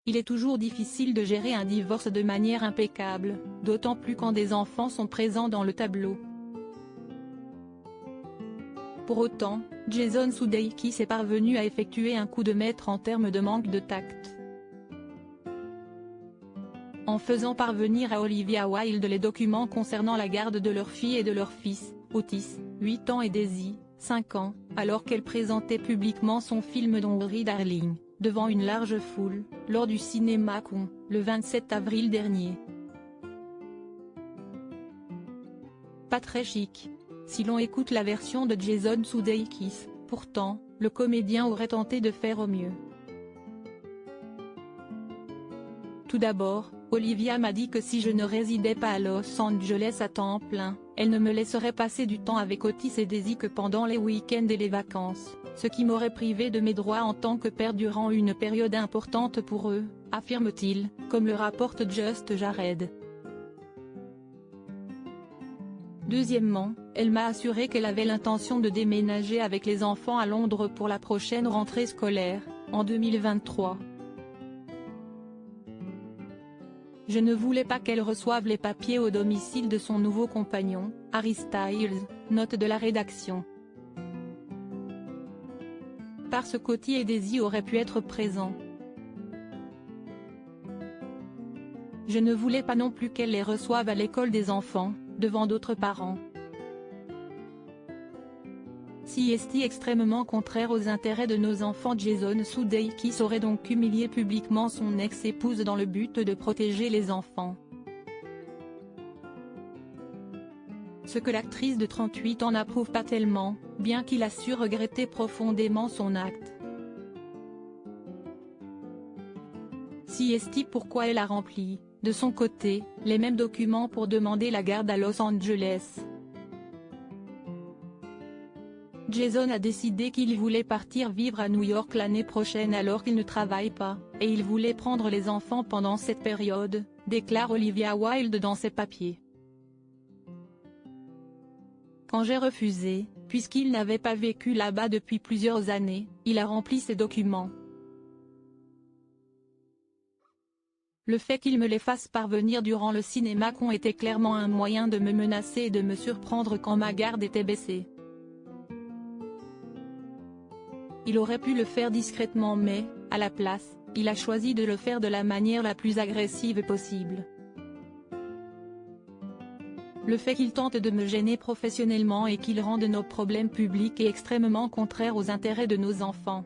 Il est toujours difficile de gérer un divorce de manière impeccable, d'autant plus quand des enfants sont présents dans le tableau. Pour autant, Jason Sudeikis est parvenu à effectuer un coup de maître en termes de manque de tact. En faisant parvenir à Olivia Wilde les documents concernant la garde de leur fille et de leur fils, Otis, 8 ans et Daisy, 5 ans, alors qu'elle présentait publiquement son film d'Henry Darling, devant une large foule, lors du CinemaCon, le 27 avril dernier. Pas très chic. Si l'on écoute la version de Jason Sudeikis, pourtant, le comédien aurait tenté de faire au mieux. Tout d'abord, Olivia m'a dit que si je ne résidais pas à Los Angeles à temps plein, elle ne me laisserait passer du temps avec Otis et Daisy que pendant les week-ends et les vacances, ce qui m'aurait privé de mes droits en tant que père durant une période importante pour eux, affirme-t-il, comme le rapporte Just Jared. Deuxièmement, elle m'a assuré qu'elle avait l'intention de déménager avec les enfants à Londres pour la prochaine rentrée scolaire, en 2023. Je ne voulais pas qu'elle reçoive les papiers au domicile de son nouveau compagnon, Harry Styles, note de la rédaction. Parce qu'Otis et Daisy auraient pu être présents. Je ne voulais pas non plus qu'elle les reçoive à l'école des enfants, devant d'autres parents. Si est extrêmement contraire aux intérêts de nos enfants. Jason Sudeikis aurait donc humilié publiquement son ex-épouse dans le but de protéger les enfants. Ce que l'actrice de 38 ans n'approuve pas tellement, bien qu'il a su regretter profondément son acte. Si est pourquoi elle a rempli, de son côté, les mêmes documents pour demander la garde à Los Angeles. Jason a décidé qu'il voulait partir vivre à New York l'année prochaine alors qu'il ne travaille pas, et il voulait prendre les enfants pendant cette période, déclare Olivia Wilde dans ses papiers. Quand j'ai refusé, puisqu'il n'avait pas vécu là-bas depuis plusieurs années, il a rempli ses documents. Le fait qu'il me les fasse parvenir durant le CinemaCon était clairement un moyen de me menacer et de me surprendre quand ma garde était baissée. Il aurait pu le faire discrètement mais, à la place, il a choisi de le faire de la manière la plus agressive possible. Le fait qu'il tente de me gêner professionnellement et qu'il rende nos problèmes publics est extrêmement contraire aux intérêts de nos enfants.